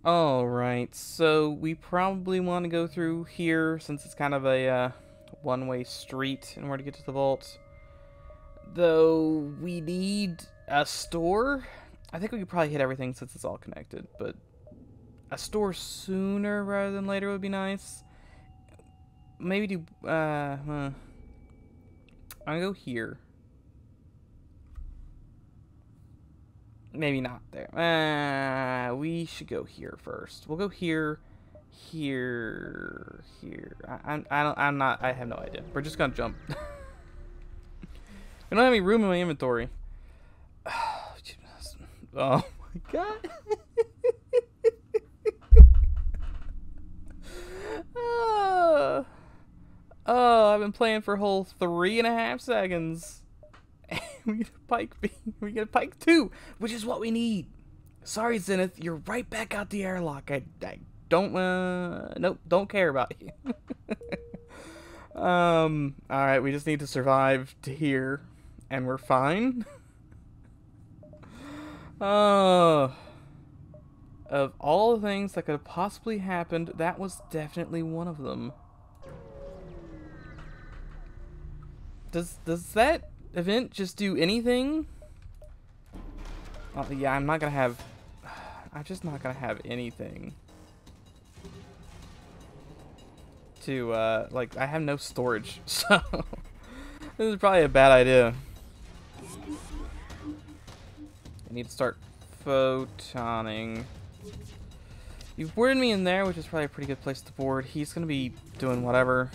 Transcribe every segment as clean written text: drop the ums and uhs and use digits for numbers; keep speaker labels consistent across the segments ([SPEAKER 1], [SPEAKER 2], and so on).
[SPEAKER 1] Alright, so we probably want to go through here since it's kind of a one-way street in order to get to the vault. Though we need a store. I think we could probably hit everything since it's all connected, but a store sooner rather than later would be nice. Maybe do, I'm gonna go here. Maybe not there. We should go here first. We'll go here, here. I have no idea. We're just gonna jump. We don't have any room in my inventory. Oh my god. Oh, I've been playing for a whole 3.5 seconds. We get a pike beam. We get a pike 2, which is what we need. Sorry, Zenith, you're right back out the airlock. I don't nope, don't care about you. Alright, we just need to survive to here and we're fine. Of all the things that could have possibly happened, that was definitely one of them. Does that event just do anything? Oh, yeah, I'm just not gonna have anything to, like, I have no storage, so this is probably a bad idea. I need to start photoning. You've boarded me in there, which is probably a pretty good place to board. He's gonna be doing whatever.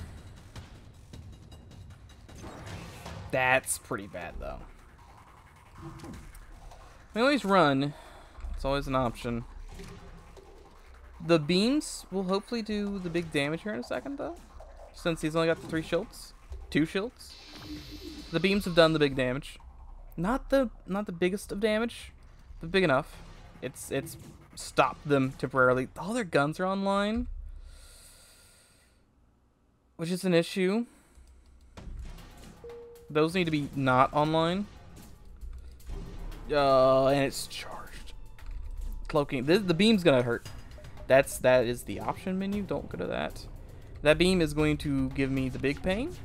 [SPEAKER 1] That's pretty bad, though. We always run. It's always an option. The beams will hopefully do the big damage here in a second, though. Since he's only got the 3 shields. 2 shields. The beams have done the big damage. Not the biggest of damage, but big enough. It's stopped them temporarily. All their guns are online, which is an issue. Those need to be not online. And it's charged. Cloaking. The beam's gonna hurt. That is the option menu. Don't go to that. That beam is going to give me the big pain.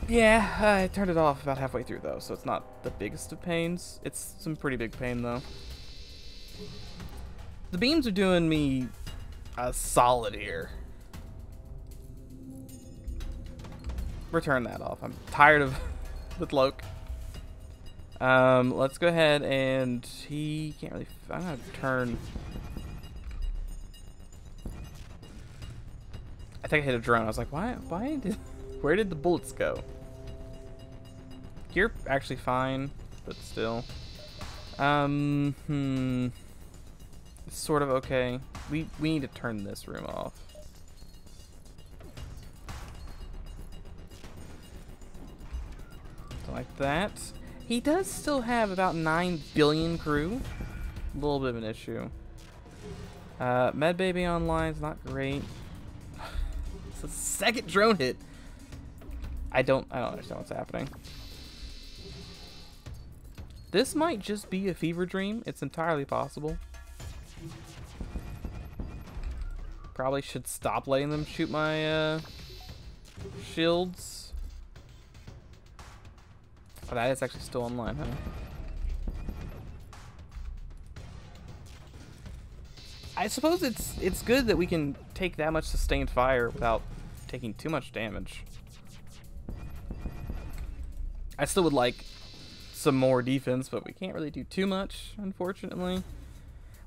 [SPEAKER 1] Yeah, I turned it off about halfway through though, so it's not the biggest of pains. It's some pretty big pain though. The beams are doing me a solid here. Return that off. I'm tired of the cloak. Let's go ahead and he can't really. I'm gonna turn. I think I hit a drone. I was like, why did? Where did the bullets go? You're actually fine, but still. It's sort of okay. We need to turn this room off. Like that. He does still have about 9 billion crew. A little bit of an issue. Med Baby online is not great. It's a second drone hit. I don't understand what's happening. This might just be a fever dream. It's entirely possible. Probably should stop letting them shoot my shields. Oh, that is actually still online, huh? I suppose it's good that we can take that much sustained fire without taking too much damage. I still would like some more defense, but we can't really do too much, unfortunately.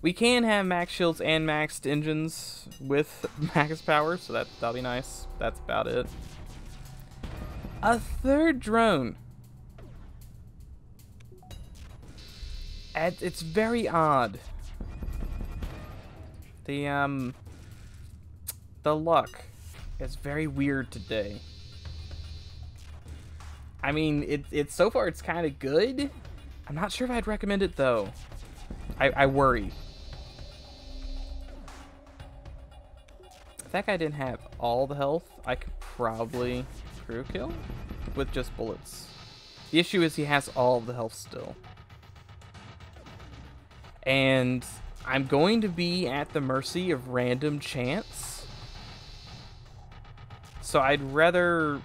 [SPEAKER 1] We can have max shields and maxed engines with max power, so that'll be nice. That's about it. A third drone. It's very odd. The luck is very weird today. I mean, it's so far it's kind of good. I'm not sure if I'd recommend it though. I worry. If that guy didn't have all the health, I could probably crew kill with just bullets. The issue is he has all the health still. And I'm going to be at the mercy of random chance. So I'd rather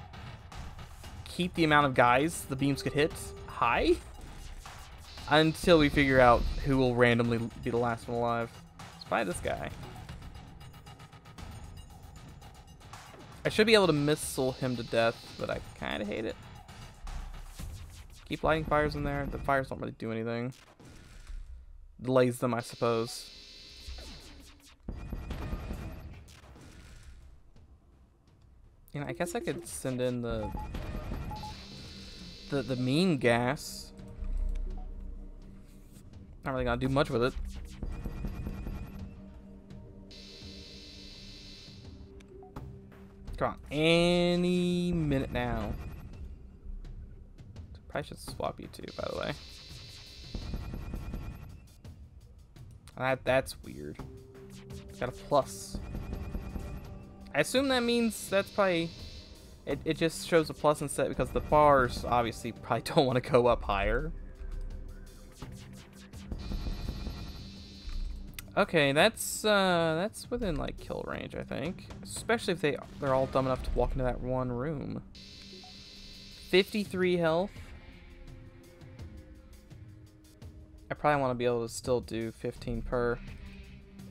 [SPEAKER 1] keep the amount of guys the beams could hit high until we figure out who will randomly be the last one alive. Let's buy this guy. I should be able to missile him to death, but I kind of hate it. Keep lighting fires in there. The fires don't really do anything. Delays them, I suppose. You know, I guess I could send in the mean gas. Not really gonna do much with it. Come on, any minute now. Probably should swap you two, by the way. That's weird. It's got a plus. I assume that means that's probably... It just shows a plus instead because the bars obviously probably don't want to go up higher. Okay, that's within like kill range, I think. Especially if they're all dumb enough to walk into that one room. 53 health. I probably want to be able to still do 15 per.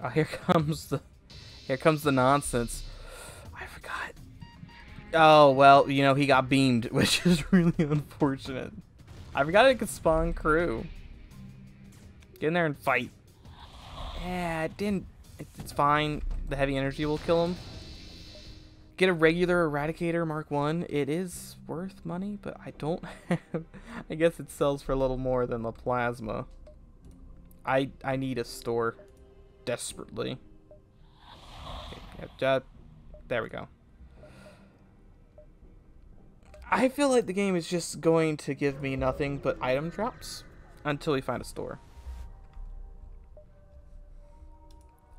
[SPEAKER 1] Oh, here comes the nonsense. I forgot. Oh, well, you know, he got beamed, which is really unfortunate. I forgot it could spawn crew. Get in there and fight. Yeah, it didn't. It's fine. The heavy energy will kill him. Get a regular Eradicator Mark 1. It is worth money, but I don't have... I guess it sells for a little more than the plasma. I need a store desperately. Okay, there we go. I feel like the game is just going to give me nothing but item drops until we find a store.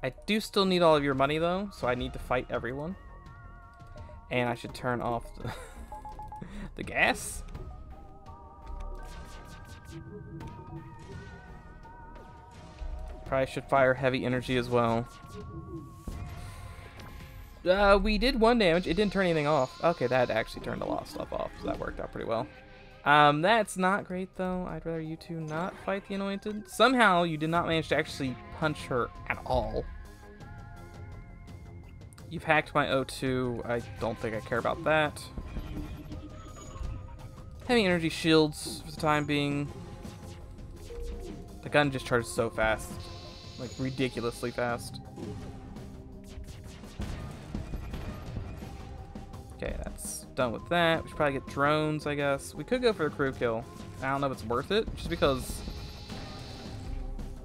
[SPEAKER 1] I do still need all of your money though, so I need to fight everyone. And I should turn off the gas. Probably should fire heavy energy as well. We did 1 damage. It didn't turn anything off. Okay, that actually turned a lot of stuff off, so that worked out pretty well. That's not great though. I'd rather you two not fight the Anointed. Somehow you did not manage to actually punch her at all. You've hacked my O2. I don't think I care about that. Heavy energy shields for the time being. The gun just charges so fast. Like, ridiculously fast. Okay, that's done with that. We should probably get drones, I guess. We could go for a crew kill. I don't know if it's worth it, just because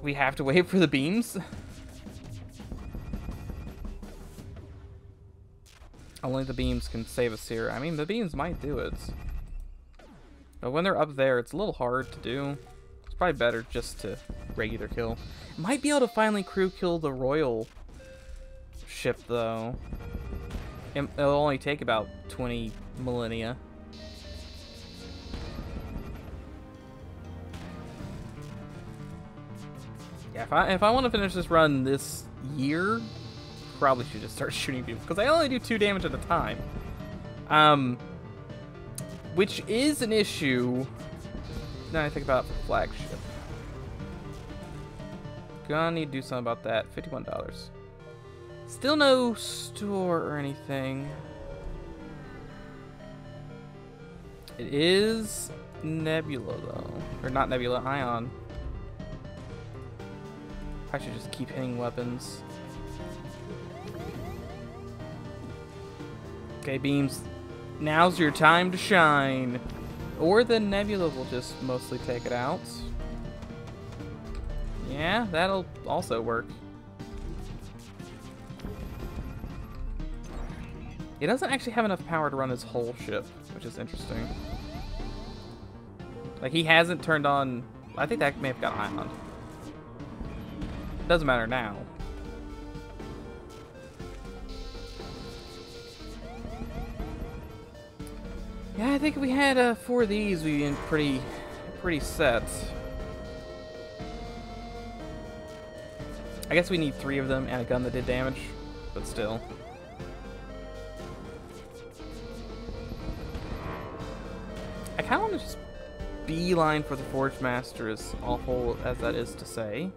[SPEAKER 1] we have to wait for the beams. Only the beams can save us here. I mean, the beams might do it. But when they're up there, it's a little hard to do. It's probably better just to regular kill. Might be able to finally crew kill the royal ship, though. It'll only take about 20 millennia. Yeah, if I want to finish this run this year, probably should just start shooting people, because I only do 2 damage at a time. Which is an issue. Now I think about flagship. Gonna need to do something about that. $51. Still no store or anything. It is Nebula though, or not Nebula, Ion. I should just keep hitting weapons. Okay, beams. Now's your time to shine. Or the Nebula will just mostly take it out. Yeah, that'll also work. He doesn't actually have enough power to run his whole ship, which is interesting. Like, he hasn't turned on... I think that may have got Ion. Doesn't matter now. Yeah, I think if we had 4 of these, we'd be pretty set. I guess we need 3 of them and a gun that did damage, but still. I kind of want to just beeline for the Forge Master, as awful as that is to say.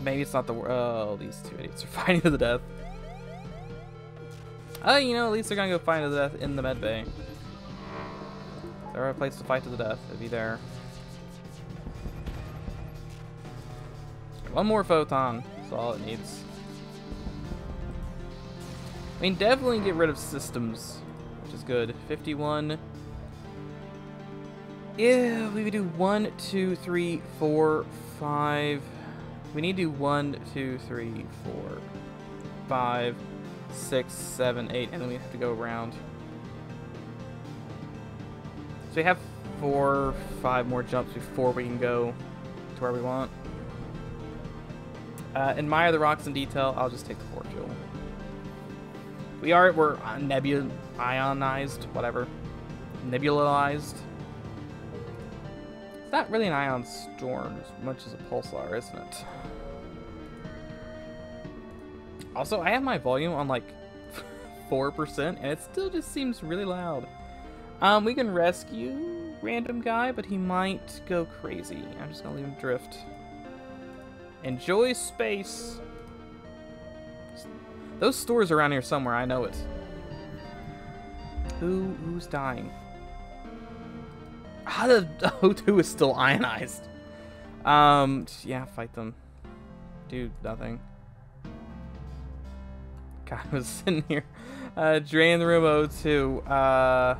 [SPEAKER 1] Maybe it's not the... Oh, these 2 idiots are fighting to the death. Oh, you know, at least they're gonna go fight to the death in the med bay. They're a place to fight to the death. It'd be there. One more photon. That's all it needs. I mean, definitely get rid of systems, which is good. 51. Yeah, we would do 1, 2, 3, 4, 5. We need to do 1, 2, 3, 4, 5, 6, 7, 8, and then we have to go around. So we have 4, 5 more jumps before we can go to where we want. Admire the rocks in detail. I'll just take the Fortune. We're ionized, whatever. Nebulized. It's not really an ion storm as much as a pulsar, isn't it? Also, I have my volume on like 4%, and it still just seems really loud. We can rescue random guy, but he might go crazy. I'm just gonna leave him drift. Enjoy space. Those stores around here somewhere, I know it. Who's dying? Ah, the O2 is still ionized. Yeah, fight them. Do nothing. God, I was sitting here. Drain the room O2.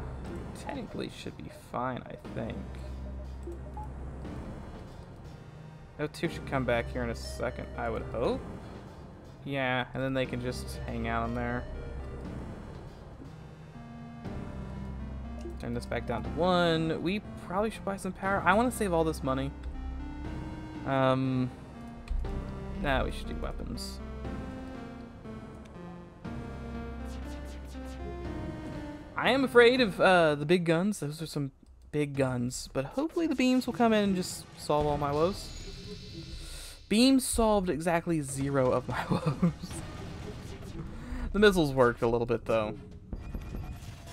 [SPEAKER 1] Technically should be fine, I think. O2 should come back here in a second, I would hope. Yeah, and then they can just hang out in there. Turn this back down to 1. We probably should buy some power. I want to save all this money. Nah, we should do weapons. I am afraid of the big guns. Those are some big guns. But hopefully the beams will come in and just solve all my woes. Beams solved exactly 0 of my woes. The missiles worked a little bit, though.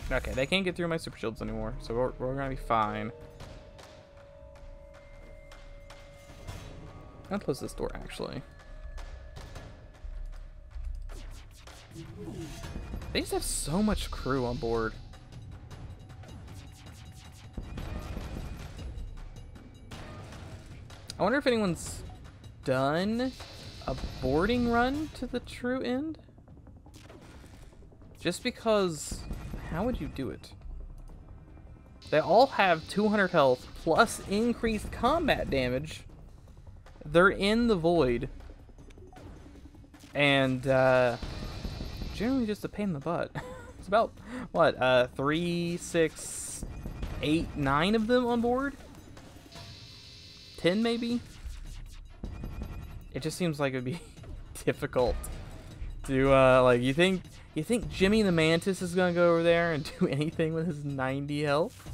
[SPEAKER 1] Okay, they can't get through my super shields anymore, so we're gonna be fine. I'll close this door, actually. They just have so much crew on board. I wonder if anyone's done a boarding run to the true end? Just because, how would you do it? They all have 200 health plus increased combat damage. They're in the void. And, generally just a pain in the butt. It's about, what, 3, 6, 8, 9 of them on board? 10 maybe? It just seems like it would be difficult to, like, you think Jimmy the Mantis is gonna go over there and do anything with his 90 health?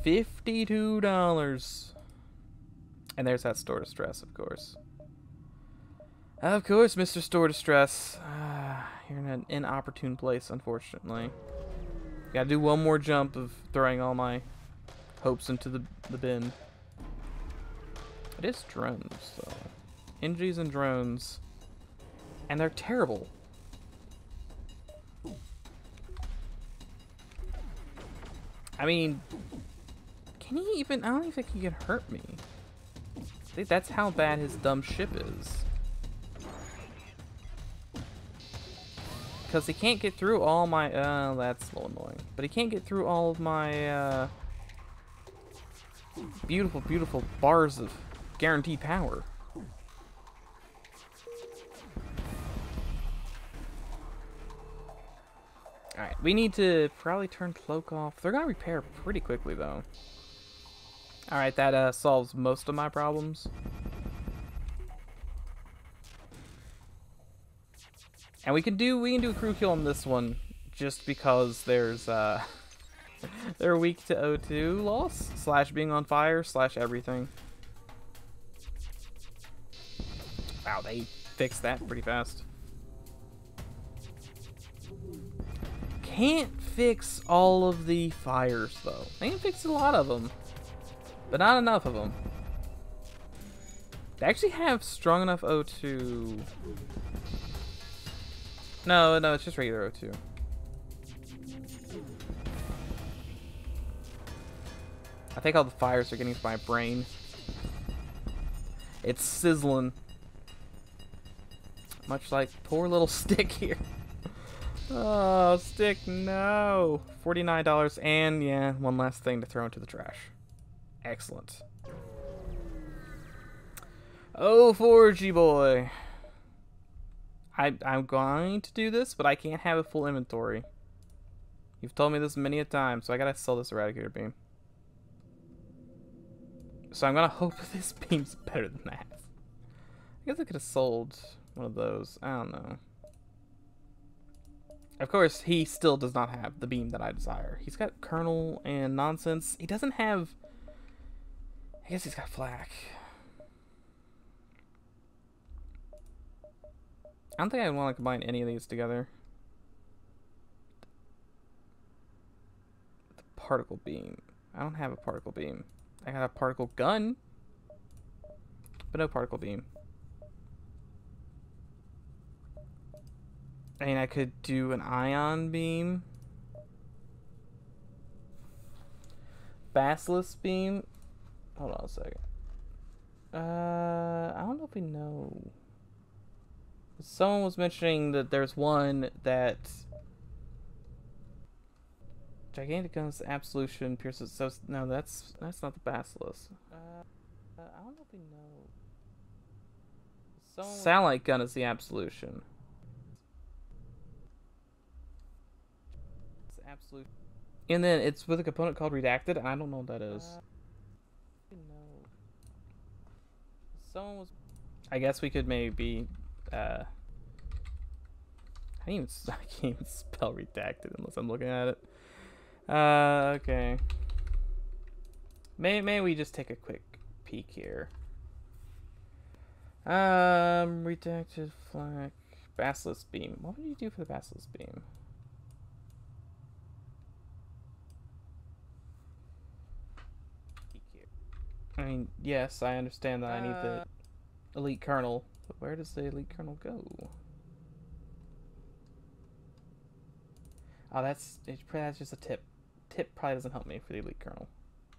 [SPEAKER 1] $52. And there's that store distress, of course. Of course, Mr. Store Distress. You're in an inopportune place, unfortunately. Gotta do one more jump of throwing all my hopes into the bin. It is drones, though. NGs and drones. And they're terrible. I mean, can he even... I don't even think he can hurt me. I think that's how bad his dumb ship is. Because he can't get through all my... that's a little annoying. But he can't get through all of my... beautiful, beautiful bars of guaranteed power. Alright, we need to probably turn cloak off. They're gonna repair pretty quickly, though. Alright, that solves most of my problems. And we can do a crew kill on this one, just because there's They're weak to O2 loss, slash being on fire, slash everything. Wow, they fixed that pretty fast. Can't fix all of the fires, though. They can fix a lot of them, but not enough of them. They actually have strong enough O2. No, it's just regular O2. I think all the fires are getting to my brain. It's sizzling. Much like poor little Stick here. Oh, Stick, no. $49, and yeah, one last thing to throw into the trash. Excellent. Oh, 4G boy. I'm going to do this, but I can't have a full inventory. You've told me this many a time, so I gotta sell this Eradicator beam. So I'm gonna hope this beam's better than that. I guess I could have sold one of those. I don't know. Of course, he still does not have the beam that I desire. He's got kernel and nonsense. He doesn't have... I guess he's got flak. I don't think I want to combine any of these together. The particle beam. I don't have a particle beam. I got a particle gun, but no particle beam. I mean, I could do an ion beam. Basilisk beam. Hold on a second. I don't know if we know. Someone was mentioning that there's one that gigantic guns absolution pierces. So no, that's not the basilisk. I don't know if we know. Satellite gun is the absolution. It's absolute. And then it's with a component called redacted, and I don't know what that is. No. Someone was. I guess we could maybe. I can't even spell redacted unless I'm looking at it. Okay. May we just take a quick peek here. Redacted flag. Basilisk beam. What would you do for the basilisk beam? I mean, yes, I understand that I need the elite kernel, but where does the elite kernel go? Oh, that's just a tip. Tip probably doesn't help me for the elite kernel.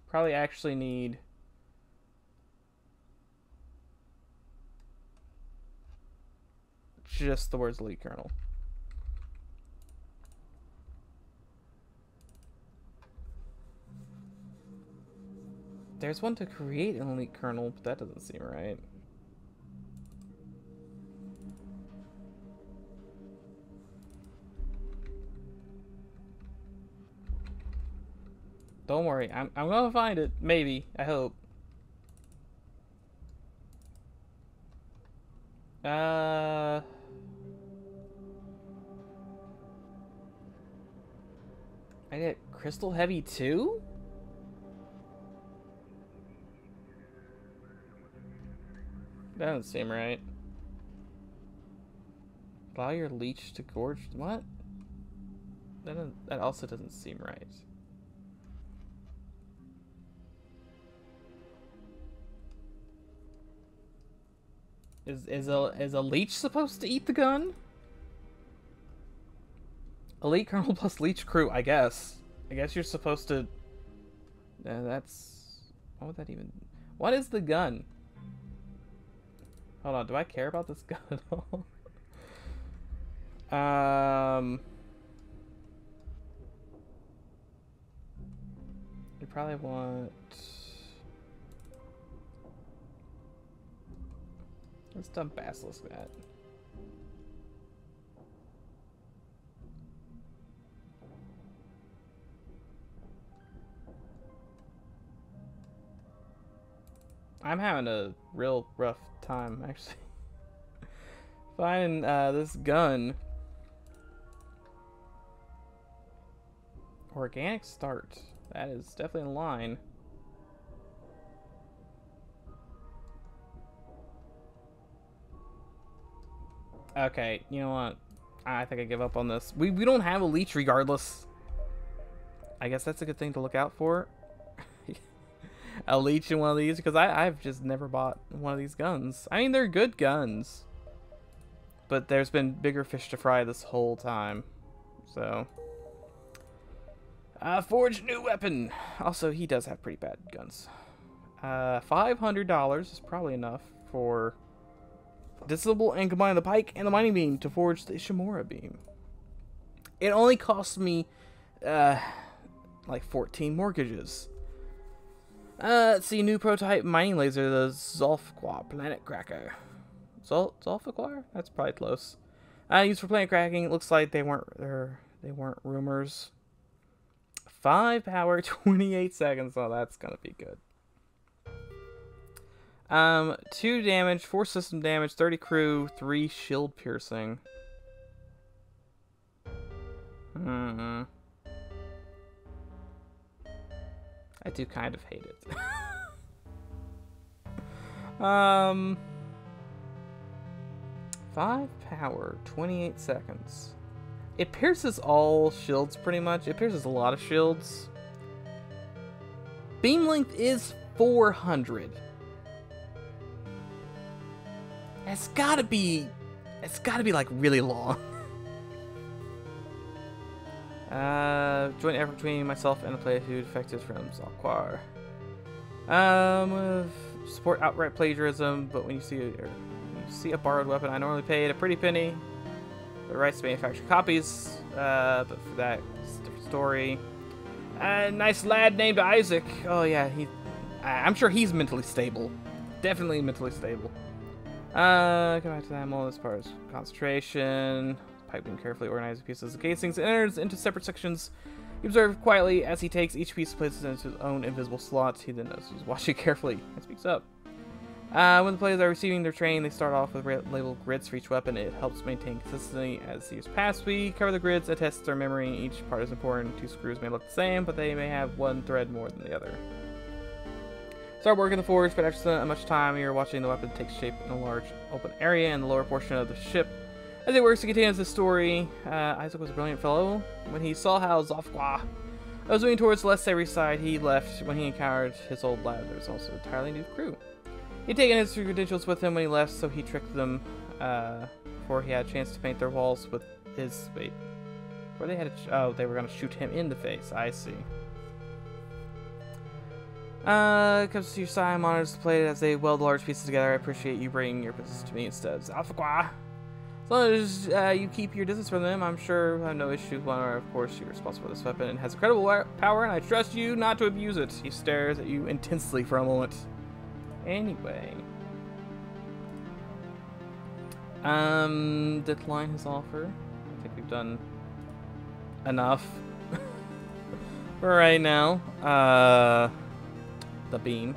[SPEAKER 1] Probably actually need just the words elite kernel. There's one to create an elite kernel, but that doesn't seem right. Don't worry, I'm gonna find it. Maybe. I hope. I get crystal heavy too? That doesn't seem right. Allow your leech to gorge. What? That also doesn't seem right. Is a leech supposed to eat the gun? Elite kernel plus leech crew, I guess. I guess you're supposed to. That's. What would that even? What is the gun? Hold on, do I care about this gun at all? You probably want. Let's dump basilisk that. I'm having a real rough time, actually. Finding this gun. Organic start. That is definitely in line. Okay, you know what? I think I give up on this. We don't have a leech regardless. I guess that's a good thing to look out for. A leech in one of these, because I've just never bought one of these guns. I mean, they're good guns, but there's been bigger fish to fry this whole time. So, forge new weapon. Also, he does have pretty bad guns. $500 is probably enough for disassemble and combine the pike and the mining beam to forge the Ishimura beam. It only cost me like 14 mortgages. Let's see, new prototype mining laser, the Zolfqua Planet Cracker. Zolfqua? That's probably close. Used for planet cracking. It looks like they weren't rumors. 5 power, 28 seconds. Oh, that's gonna be good. 2 damage, 4 system damage, 30 crew, 3 shield piercing. I do kind of hate it. 5 power, 28 seconds. It pierces all shields pretty much. It pierces a lot of shields. Beam length is 400. It's gotta be like really long. Joint effort between myself and the player who defected from Zolfqua. Support outright plagiarism, but when you see a borrowed weapon, I normally paid a pretty penny. The rights to manufacture copies, but for that, it's a different story. Nice lad named Isaac. Oh yeah, I'm sure he's mentally stable. Definitely mentally stable. Come back to that ammo. This part is concentration. Pipe being carefully organized pieces of casings and enters into separate sections. He observes quietly as he takes each piece and places it into his own invisible slots. He then knows he's watching carefully and speaks up. When the players are receiving their training, they start off with labeled grids for each weapon. It helps maintain consistency as years pass. We cover the grids and test their memory. Each part is important. 2 screws may look the same, but they may have 1 thread more than the other. Start working the forge, but after so much time, you're watching the weapon take shape in a large open area in the lower portion of the ship. As it works to continue the story, Isaac was a brilliant fellow. When he saw how Zolfqua was moving towards the less savory side, he left. When he encountered his old lad, there was also an entirely new crew. He'd taken his credentials with him when he left, so he tricked them before he had a chance to paint their walls with his... Wait. Where they had they were going to shoot him in the face. I see. Comes to your side, monitors the plate as they weld large pieces together. I appreciate you bringing your business to me instead. Zolfqua. As long as you keep your distance from them, I'm sure I have no issue. Well, of course, you're responsible for this weapon. It has incredible power, and I trust you not to abuse it. He stares at you intensely for a moment. Anyway. Decline his offer. I think we've done enough for right now. The beam.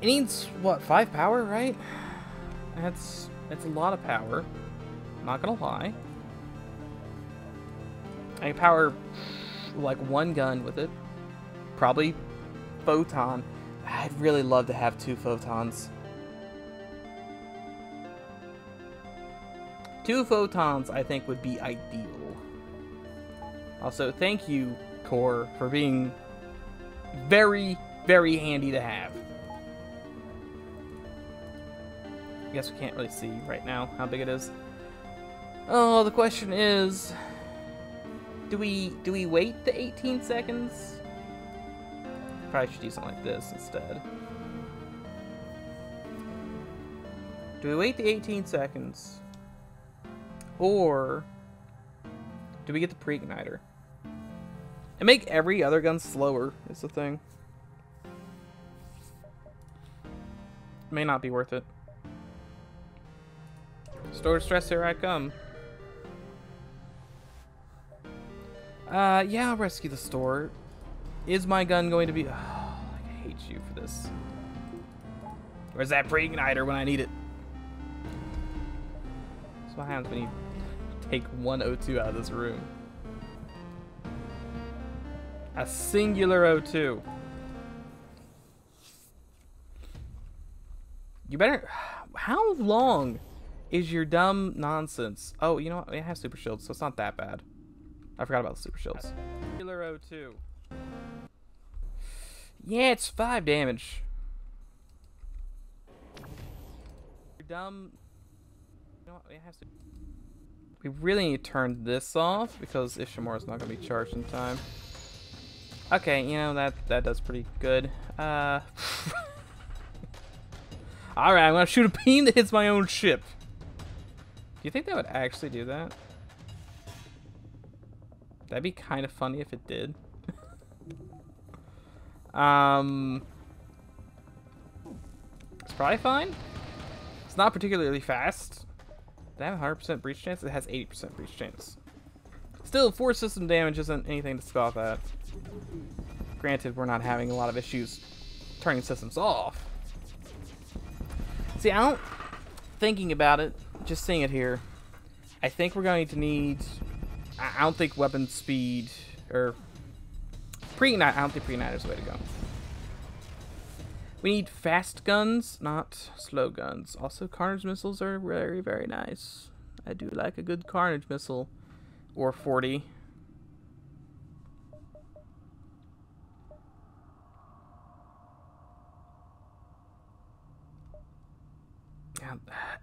[SPEAKER 1] It needs, what, 5 power, right? That's a lot of power. I'm not gonna lie. I can power like 1 gun with it. Probably photon. I'd really love to have 2 photons. 2 photons, I think, would be ideal. Also, thank you, Core, for being very, very handy to have. I guess we can't really see right now how big it is. Oh, the question is, do we wait the 18 seconds? Probably should do something like this instead. Do we wait the 18 seconds? Or do we get the pre-igniter? And make every other gun slower is the thing. May not be worth it. Store stress, here I come. Yeah, I'll rescue the store. Is my gun going to be... Oh, I hate you for this. Where's that pre-igniter when I need it? That's what happens when you take 102 out of this room. A singular O2. You better... How long is your dumb nonsense? Oh, you know what? It has super shields, so it's not that bad. I forgot about the super shields. Singular O2. Yeah, it's 5 damage. You're dumb... You know what? It has to... We really need to turn this off, because Ishimura's not going to be charged in time. Okay, you know, that does pretty good. Alright, I'm gonna shoot a beam that hits my own ship. Do you think that would actually do that? That'd be kind of funny if it did. It's probably fine. It's not particularly fast. Does it have 100% breach chance? It has 80% breach chance. Still, 4 system damage isn't anything to scoff at. Granted, we're not having a lot of issues turning systems off. See, thinking about it, just seeing it here, I think we're going to need, I don't think weapon speed, or pre-ignite, I don't think pre-ignite is the way to go. We need fast guns, not slow guns. Also, carnage missiles are very, very nice. I do like a good carnage missile, or 40.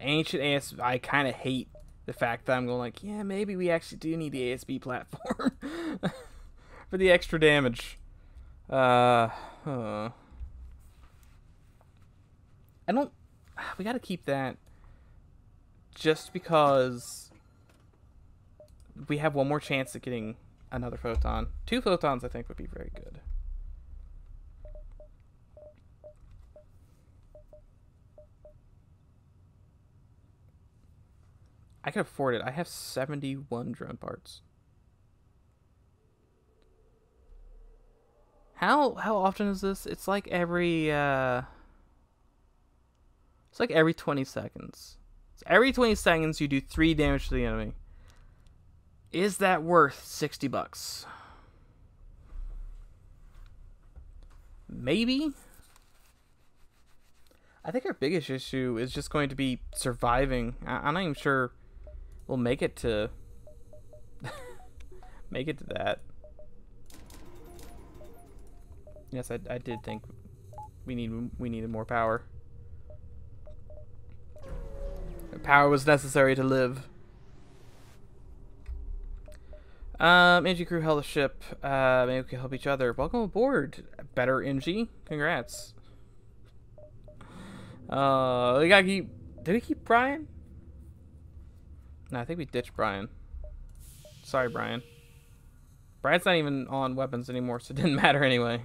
[SPEAKER 1] Ancient ASB, I kind of hate the fact that I'm going like, yeah, maybe we actually do need the ASB platform for the extra damage. I don't, we gotta keep that just because we have one more chance at getting another photon. 2 photons I think would be very good. I can afford it. I have 71 drone parts. How often is this? It's like every 20 seconds. So every 20 seconds you do 3 damage to the enemy. Is that worth $60? Maybe. I think our biggest issue is just going to be surviving. I'm not even sure we'll make it to that. Yes, I did think we needed more power. Power was necessary to live. NG crew held a ship. Maybe we can help each other. Welcome aboard. Better NG. Congrats. We gotta keep. Did we keep Brian? No, I think we ditched Brian. Sorry, Brian. Brian's not even on weapons anymore, so it didn't matter anyway.